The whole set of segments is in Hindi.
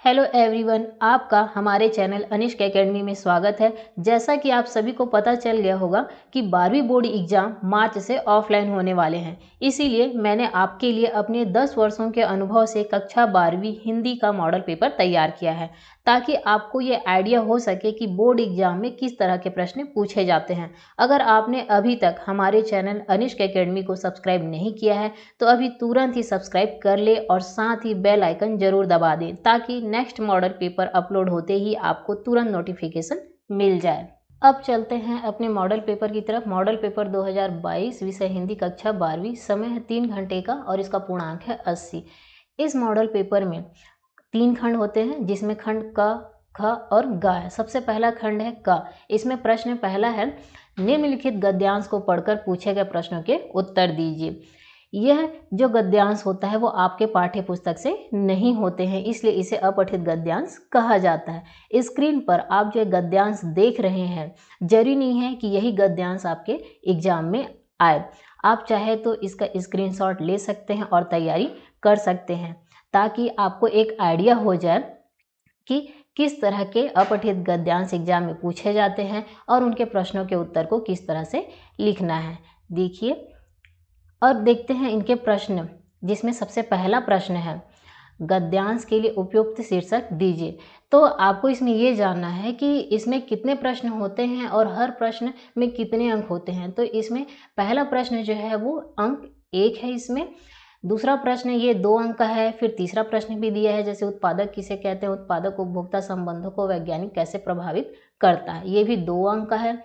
हेलो एवरीवन, आपका हमारे चैनल अनिष्क एकेडमी में स्वागत है। जैसा कि आप सभी को पता चल गया होगा कि 12वीं बोर्ड एग्जाम मार्च से ऑफलाइन होने वाले हैं। इसीलिए मैंने आपके लिए अपने 10 वर्षों के अनुभव से कक्षा 12वीं हिंदी का मॉडल पेपर तैयार किया है, ताकि आपको ये आइडिया हो सके कि बोर्ड एग्जाम में किस तरह के प्रश्न पूछे जाते हैं। अगर आपने अभी तक हमारे चैनल अनिष्क एकेडमी को सब्सक्राइब नहीं किया है तो अभी तुरंत ही सब्सक्राइब कर ले और साथ ही बेल आइकन जरूर दबा दें, ताकि नेक्स्ट मॉडल पेपर अपलोड होते ही आपको तुरंत नोटिफिकेशन मिल जाए। अब चलते हैं अपने मॉडल पेपर की तरफ। मॉडल पेपर 2022 विषय हिंदी कक्षा 12वीं, समय है 3 घंटे का और इसका पूर्णांक है 80। इस मॉडल पेपर में 3 खंड होते हैं, जिसमें खंड क, ख और ग है। सबसे पहला खंड है क। इसमें प्रश्न पहला है, निम्नलिखित गद्यांश को पढ़कर पूछे गए प्रश्नों के उत्तर दीजिए। यह जो गद्यांश होता है वो आपके पाठ्य पुस्तक से नहीं होते हैं, इसलिए इसे अपठित गद्यांश कहा जाता है। स्क्रीन पर आप जो गद्यांश देख रहे हैं, जरूरी नहीं है कि यही गद्यांश आपके एग्जाम में आए। आप चाहे तो इसका स्क्रीनशॉट ले सकते हैं और तैयारी कर सकते हैं, ताकि आपको एक आइडिया हो जाए कि किस तरह के अपठित गद्यांश एग्जाम में पूछे जाते हैं और उनके प्रश्नों के उत्तर को किस तरह से लिखना है। देखिए और देखते हैं इनके प्रश्न, जिसमें सबसे पहला प्रश्न है, गद्यांश के लिए उपयुक्त शीर्षक दीजिए। तो आपको इसमें ये जानना है कि इसमें कितने प्रश्न होते हैं और हर प्रश्न में कितने अंक होते हैं। तो इसमें पहला प्रश्न जो है वो अंक 1 है। इसमें दूसरा प्रश्न ये 2 अंक का है। फिर तीसरा प्रश्न भी दिया है, जैसे उत्पादक किसे कहते हैं, उत्पादक उपभोक्ता संबंधों को वैज्ञानिक कैसे प्रभावित करता है, ये भी 2 अंक का है।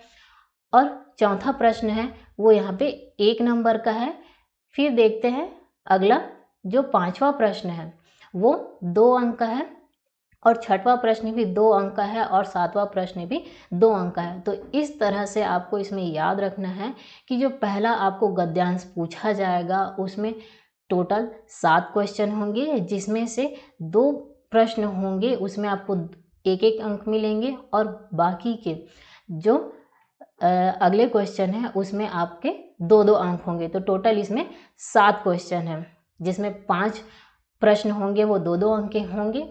और चौथा प्रश्न है वो यहाँ पे 1 नंबर का है। फिर देखते हैं अगला, जो 5वां प्रश्न है वो 2 अंक का है और 6वां प्रश्न भी 2 अंक का है और 7वां प्रश्न भी 2 अंक का है। तो इस तरह से आपको इसमें याद रखना है कि जो पहला आपको गद्यांश पूछा जाएगा उसमें टोटल 7 क्वेश्चन होंगे, जिसमें से 2 प्रश्न होंगे उसमें आपको 1-1 अंक मिलेंगे और बाकी के जो अगले क्वेश्चन है उसमें आपके 2-2 अंक होंगे। तो टोटल इसमें 7 क्वेश्चन हैं, जिसमें 5 प्रश्न होंगे वो 2-2 अंक के होंगे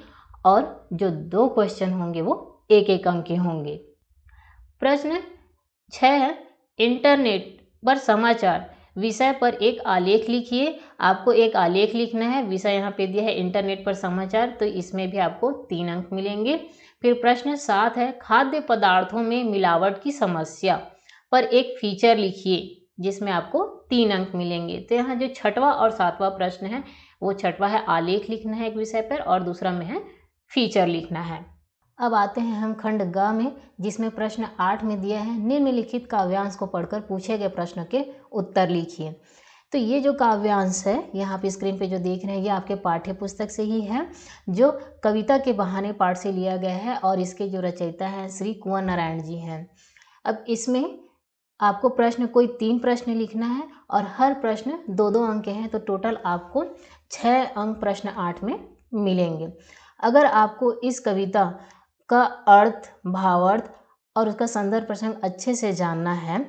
और जो 2 क्वेश्चन होंगे वो 1-1 अंक के होंगे। प्रश्न 6 है, इंटरनेट पर समाचार विषय पर एक आलेख लिखिए। आपको एक आलेख लिखना है। विषय यहाँ पे दिया है इंटरनेट पर समाचार, तो इसमें भी आपको 3 अंक मिलेंगे। फिर प्रश्न 7 है, खाद्य पदार्थों में मिलावट की समस्या पर एक फीचर लिखिए, जिसमें आपको 3 अंक मिलेंगे। तो यहाँ जो 6वां और 7वां प्रश्न है वो 6वां है आलेख लिखना है एक विषय पर और दूसरा में है फीचर लिखना है। अब आते हैं हम खंड ग में, जिसमें प्रश्न 8 में दिया है, निम्नलिखित काव्यांश को पढ़कर पूछे गए प्रश्नों के उत्तर लिखिए। तो ये जो काव्यांश है यहाँ पे स्क्रीन पे जो देख रहे हैं ये आपके पाठ्य पुस्तक से ही है, जो कविता के बहाने पाठ से लिया गया है और इसके जो रचयिता हैं श्री कुंवर नारायण जी हैं। अब इसमें आपको प्रश्न कोई 3 प्रश्न लिखना है और हर प्रश्न 2-2 अंक के हैं, तो टोटल आपको 6 अंक प्रश्न 8 में मिलेंगे। अगर आपको इस कविता का अर्थ, भावार्थ और उसका संदर्भ प्रसंग अच्छे से जानना है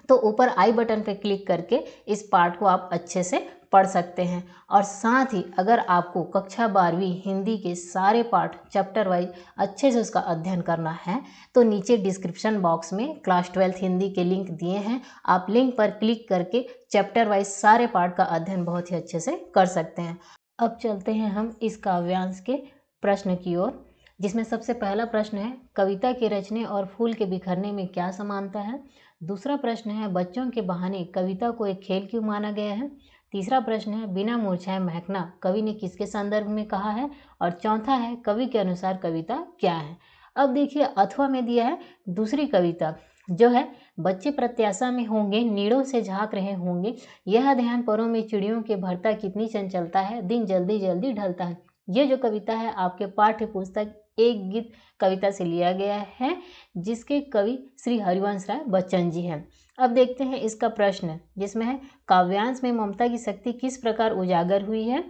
तो ऊपर आई बटन पर क्लिक करके इस पाठ को आप अच्छे से पढ़ सकते हैं। और साथ ही अगर आपको कक्षा 12वीं हिंदी के सारे पाठ चैप्टर वाइज अच्छे से उसका अध्ययन करना है तो नीचे डिस्क्रिप्शन बॉक्स में क्लास 12th हिंदी के लिंक दिए हैं। आप लिंक पर क्लिक करके चैप्टर वाइज सारे पाठ का अध्ययन बहुत ही अच्छे से कर सकते हैं। अब चलते हैं हम इस काव्यांश के प्रश्न की ओर, जिसमें सबसे पहला प्रश्न है, कविता के रचने और फूल के बिखरने में क्या समानता है। दूसरा प्रश्न है, बच्चों के बहाने कविता को एक खेल क्यों माना गया है। तीसरा प्रश्न है, बिना मुरझाए महकना कवि ने किसके संदर्भ में कहा है। और चौथा है, कवि के अनुसार कविता क्या है। अब देखिए अथवा में दिया है दूसरी कविता जो है, बच्चे प्रत्याशा में होंगे, नीड़ों से झांक रहे होंगे, यह ध्यान परों में चिड़ियों के भरता, कितनी चंचलता है, दिन जल्दी जल्दी ढलता है। ये जो कविता है आपके पाठ्य पुस्तक एक गीत कविता से लिया गया है, जिसके कवि श्री हरिवंश राय बच्चन जी हैं। अब देखते हैं इसका प्रश्न, जिसमें है, काव्यांश में ममता की शक्ति किस प्रकार उजागर हुई है।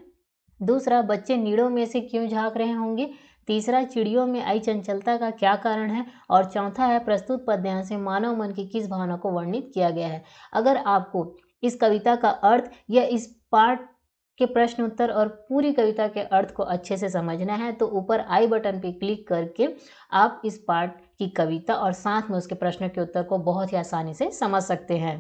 दूसरा, बच्चे नीड़ों में से क्यों झांक रहे होंगे। तीसरा, चिड़ियों में आई चंचलता का क्या कारण है। और चौथा है, प्रस्तुत पद्यांश से मानव मन की किस भावना को वर्णित किया गया है। अगर आपको इस कविता का अर्थ या इस पाठ के प्रश्न उत्तर और पूरी कविता के अर्थ को अच्छे से समझना है तो ऊपर आई बटन पे क्लिक करके आप इस पार्ट की कविता और साथ में उसके प्रश्नों के उत्तर को बहुत ही आसानी से समझ सकते हैं।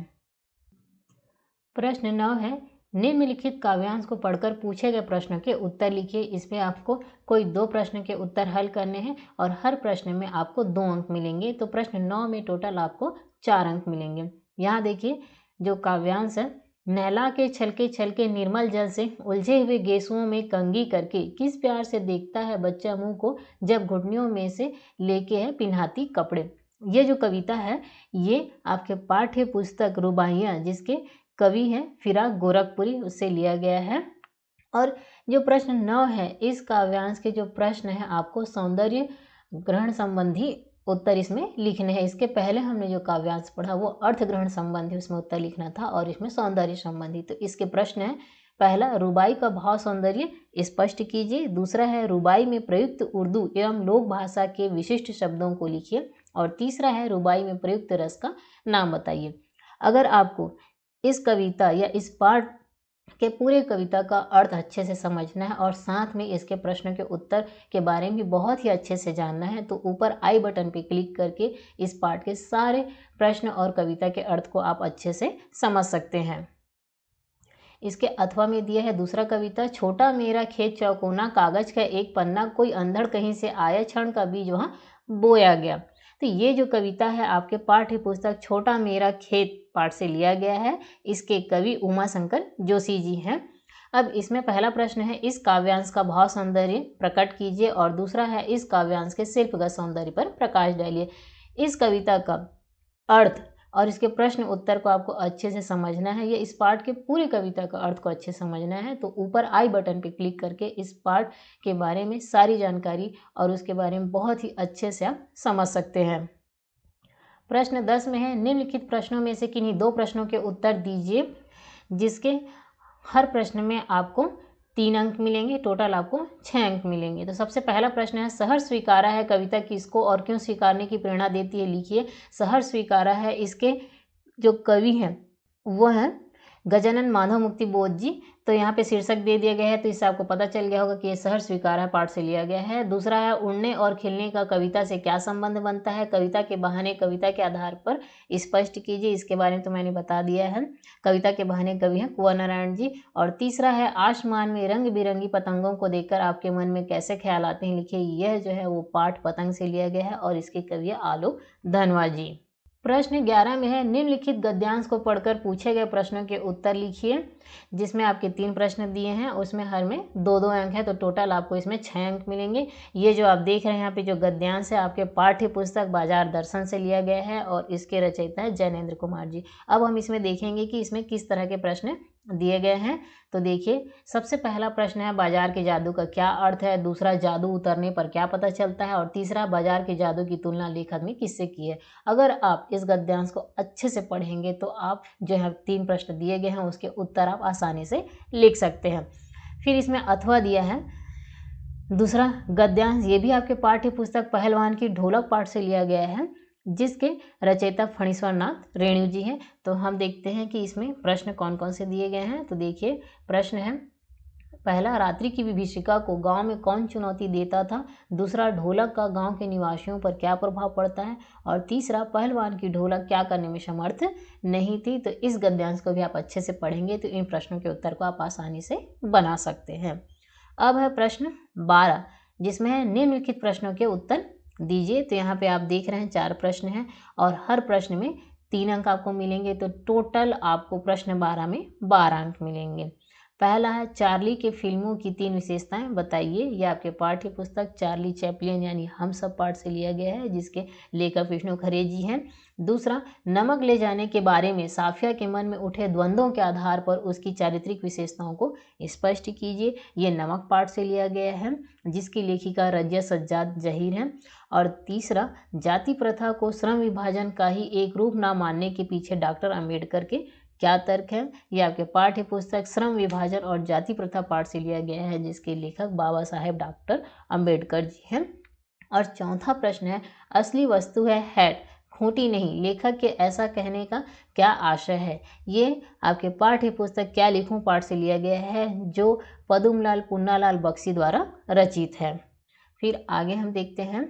प्रश्न 9 है, निम्नलिखित काव्यांश को पढ़कर पूछे गए प्रश्न के उत्तर लिखिए। इसमें आपको कोई 2 प्रश्न के उत्तर हल करने हैं और हर प्रश्न में आपको 2 अंक मिलेंगे। तो प्रश्न 9 में टोटल आपको 4 अंक मिलेंगे। यहाँ देखिए जो काव्यांश है, नहला के छलके निर्मल जल से उलझे हुए गेसुओं में कंघी करके किस प्यार से देखता है बच्चा मुंह को जब घुटनियों में से लेके है पिन्हाती कपड़े। ये जो कविता है ये आपके पाठ्य पुस्तक रुबाइयाँ जिसके कवि हैं फिराक गोरखपुरी उससे लिया गया है। और जो प्रश्न 9 है इस काव्यांश के जो प्रश्न है आपको सौंदर्य ग्रहण संबंधी उत्तर इसमें लिखने हैं। इसके पहले हमने जो काव्यांश पढ़ा वो अर्थ ग्रहण संबंधी उसमें उत्तर लिखना था और इसमें सौंदर्य संबंधी। तो इसके प्रश्न है, पहला रुबाई का भाव सौंदर्य स्पष्ट कीजिए। दूसरा है रुबाई में प्रयुक्त उर्दू एवं लोक भाषा के विशिष्ट शब्दों को लिखिए। और तीसरा है रुबाई में प्रयुक्त रस का नाम बताइए। अगर आपको इस कविता या इस पाठ के पूरे कविता का अर्थ अच्छे से समझना है और साथ में इसके प्रश्नों के उत्तर के बारे में बहुत ही अच्छे से जानना है तो ऊपर आई बटन पे क्लिक करके इस पाठ के सारे प्रश्न और कविता के अर्थ को आप अच्छे से समझ सकते हैं। इसके अथवा में दिया है दूसरा कविता, छोटा मेरा खेत चौकोना कागज का एक पन्ना कोई अंधड़ कहीं से आया क्षण का बीज वहाँ बोया गया। तो ये जो कविता है आपके पाठ्य पुस्तक छोटा मेरा खेत पाठ से लिया गया है। इसके कवि उमा शंकर जोशी जी हैं। अब इसमें पहला प्रश्न है, इस काव्यांश का भाव सौंदर्य प्रकट कीजिए और दूसरा है इस काव्यांश के शिल्पगत सौंदर्य पर प्रकाश डालिए। इस कविता का अर्थ और इसके प्रश्न उत्तर को आपको अच्छे से समझना है। ये इस पाठ के पूरी कविता का अर्थ को अच्छे से समझना है तो ऊपर आई बटन पे क्लिक करके इस पाठ के बारे में सारी जानकारी और उसके बारे में बहुत ही अच्छे से आप समझ सकते हैं। प्रश्न 10 में है, निम्नलिखित प्रश्नों में से किन्हीं 2 प्रश्नों के उत्तर दीजिए जिसके हर प्रश्न में आपको 3 अंक मिलेंगे। टोटल आपको 6 अंक मिलेंगे। तो सबसे पहला प्रश्न है, सहर्ष स्वीकारा है कविता किसको और क्यों स्वीकारने की प्रेरणा देती है लिखिए। सहर्ष स्वीकारा है इसके जो कवि हैं वो हैं गजानन माधव मुक्ति बोध जी। तो यहाँ पे शीर्षक दे दिया गया है तो इससे आपको पता चल गया होगा कि ये सहर्ष स्वीकारा पाठ से लिया गया है। दूसरा है, उड़ने और खिलने का कविता से क्या संबंध बनता है, कविता के बहाने कविता के आधार पर स्पष्ट कीजिए। इसके बारे में तो मैंने बता दिया है। कविता के बहाने कवि हैं कुंवर नारायण जी। और तीसरा है, आसमान में रंग बिरंगी पतंगों को देखकर आपके मन में कैसे ख्याल आते हैं लिखिए। यह जो है वो पाठ पतंग से लिया गया है और इसके कवि है आलोक धनवा जी। प्रश्न 11 में है, निम्नलिखित गद्यांश को पढ़कर पूछे गए प्रश्नों के उत्तर लिखिए। जिसमें आपके 3 प्रश्न दिए हैं उसमें हर में 2-2 अंक है तो टोटल आपको इसमें 6 अंक मिलेंगे। ये जो आप देख रहे हैं यहाँ पे जो गद्यांश है आपके पाठ्य पुस्तक बाजार दर्शन से लिया गया है और इसके रचयिता है जैनेन्द्र कुमार जी। अब हम इसमें देखेंगे कि इसमें किस तरह के प्रश्न दिए गए हैं। तो देखिए सबसे पहला प्रश्न है, बाजार के जादू का क्या अर्थ है। दूसरा, जादू उतरने पर क्या पता चलता है। और तीसरा, बाजार के जादू की तुलना लेखक ने किससे की है। अगर आप इस गद्यांश को अच्छे से पढ़ेंगे तो आप जो है 3 प्रश्न दिए गए हैं उसके उत्तर आप आसानी से लिख सकते हैं। फिर इसमें अथवा दिया है दूसरा गद्यांश, ये भी आपके पाठ्य पुस्तक पहलवान की ढोलक पाठ से लिया गया है जिसके रचयिता फणीश्वर नाथ रेणु जी हैं। तो हम देखते हैं कि इसमें प्रश्न कौन कौन से दिए गए हैं। तो देखिए प्रश्न है, पहला, रात्रि की विभीषिका को गांव में कौन चुनौती देता था। दूसरा, ढोलक का गांव के निवासियों पर क्या प्रभाव पड़ता है। और तीसरा, पहलवान की ढोलक क्या करने में समर्थ नहीं थी। तो इस गद्यांश को भी आप अच्छे से पढ़ेंगे तो इन प्रश्नों के उत्तर को आप आसानी से बना सकते हैं। अब है प्रश्न 12 जिसमें है, निम्नलिखित प्रश्नों के उत्तर दीजिए। तो यहाँ पे आप देख रहे हैं 4 प्रश्न हैं और हर प्रश्न में 3 अंक आपको मिलेंगे। तो टोटल आपको प्रश्न 12 में 12 अंक मिलेंगे। पहला है, चार्ली के फिल्मों की 3 विशेषताएं बताइए। यह आपके पाठ्य पुस्तक चार्ली चैपलिन यानी हम सब पाठ से लिया गया है जिसके लेखक विष्णु खरे जी हैं। दूसरा, नमक ले जाने के बारे में साफिया के मन में उठे द्वंद्वों के आधार पर उसकी चारित्रिक विशेषताओं को स्पष्ट कीजिए। ये नमक पाठ से लिया गया है जिसकी लेखिका रजिया सज्जाद जहीर हैं। और तीसरा, जाति प्रथा को श्रम विभाजन का ही एक रूप न मानने के पीछे डॉक्टर अंबेडकर के क्या तर्क है। यह आपके पाठ्य पुस्तक श्रम विभाजन और जाति प्रथा पाठ से लिया गया है जिसके लेखक बाबा साहेब डॉक्टर अंबेडकर जी हैं। और चौथा प्रश्न है, असली वस्तु है हैट, खूंटी नहीं। लेखक के ऐसा कहने का क्या आशय है? ये आपके पाठ्य पुस्तक क्या लिखूं पाठ से लिया गया है, जो पदुमलाल पुन्नालाल बख्शी द्वारा रचित है। फिर आगे हम देखते हैं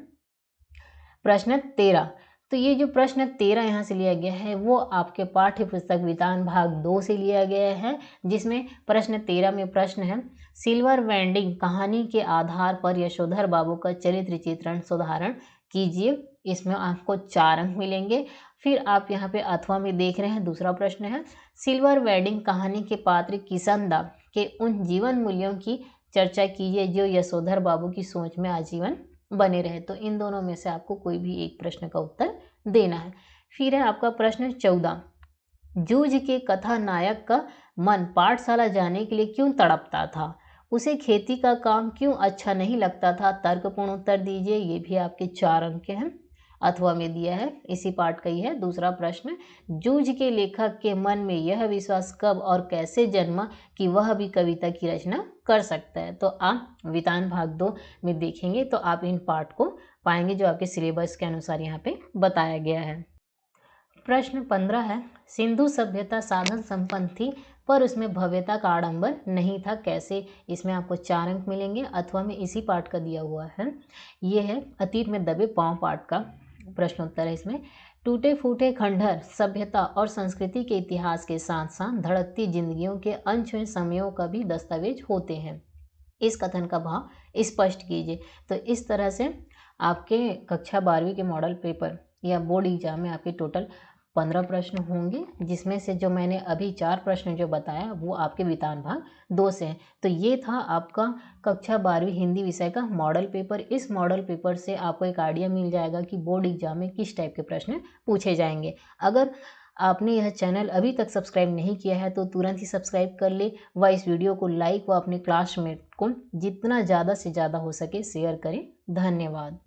प्रश्न 13। तो ये जो प्रश्न 13 यहाँ से लिया गया है वो आपके पाठ्य पुस्तक वितान भाग 2 से लिया गया है, जिसमें प्रश्न 13 में प्रश्न है, सिल्वर वेंडिंग कहानी के आधार पर यशोधर बाबू का चरित्र चित्रण सुधारण कीजिए। इसमें आपको 4 अंक मिलेंगे। फिर आप यहाँ पे अथवा में देख रहे हैं दूसरा प्रश्न है, सिल्वर वेडिंग कहानी के पात्र किसंदा के उन जीवन मूल्यों की चर्चा कीजिए जो यशोधर बाबू की सोच में आजीवन बने रहे। तो इन दोनों में से आपको कोई भी एक प्रश्न का उत्तर देना है। फिर है आपका प्रश्न 14, जूझ के कथा नायक का मन पाठशाला जाने के लिए क्यों तड़पता था? उसे खेती का काम क्यों अच्छा नहीं लगता था? तर्कपूर्ण उत्तर दीजिए। ये भी आपके 4 अंक के हैं। अथवा में दिया है, इसी पाठ का ही है। दूसरा प्रश्न, जूझ के लेखक के मन में यह विश्वास कब और कैसे जन्मा कि वह भी कविता की रचना कर सकता है? तो आप वितान भाग 2 में देखेंगे तो आप इन पाठ को पाएंगे जो आपके सिलेबस के अनुसार यहाँ पे बताया गया है। प्रश्न 15 है, सिंधु सभ्यता साधन संपन्न थी पर उसमें भव्यता का आडंबर नहीं था, कैसे? इसमें आपको 4 अंक मिलेंगे। अथवा में इसी पाठ का दिया हुआ है। ये है अतीत में दबे पांव पाठ का प्रश्नोत्तर है। इसमें टूटे फूटे खंडहर सभ्यता और संस्कृति के इतिहास के साथ साथ धड़कती जिंदगियों के अनछुए समयों का भी दस्तावेज होते हैं। इस कथन का भाव स्पष्ट कीजिए। तो इस तरह से आपके कक्षा 12वीं के मॉडल पेपर या बोर्ड एग्जाम में आपके टोटल 15 प्रश्न होंगे, जिसमें से जो मैंने अभी 4 प्रश्न जो बताया वो आपके वितान भाग 2 से हैं। तो ये था आपका कक्षा 12वीं हिंदी विषय का मॉडल पेपर। इस मॉडल पेपर से आपको एक आइडिया मिल जाएगा कि बोर्ड एग्जाम में किस टाइप के प्रश्न पूछे जाएंगे। अगर आपने यह चैनल अभी तक सब्सक्राइब नहीं किया है तो तुरंत ही सब्सक्राइब कर ले व इस वीडियो को लाइक व अपने क्लासमेट को जितना ज़्यादा से ज़्यादा हो सके शेयर करें। धन्यवाद।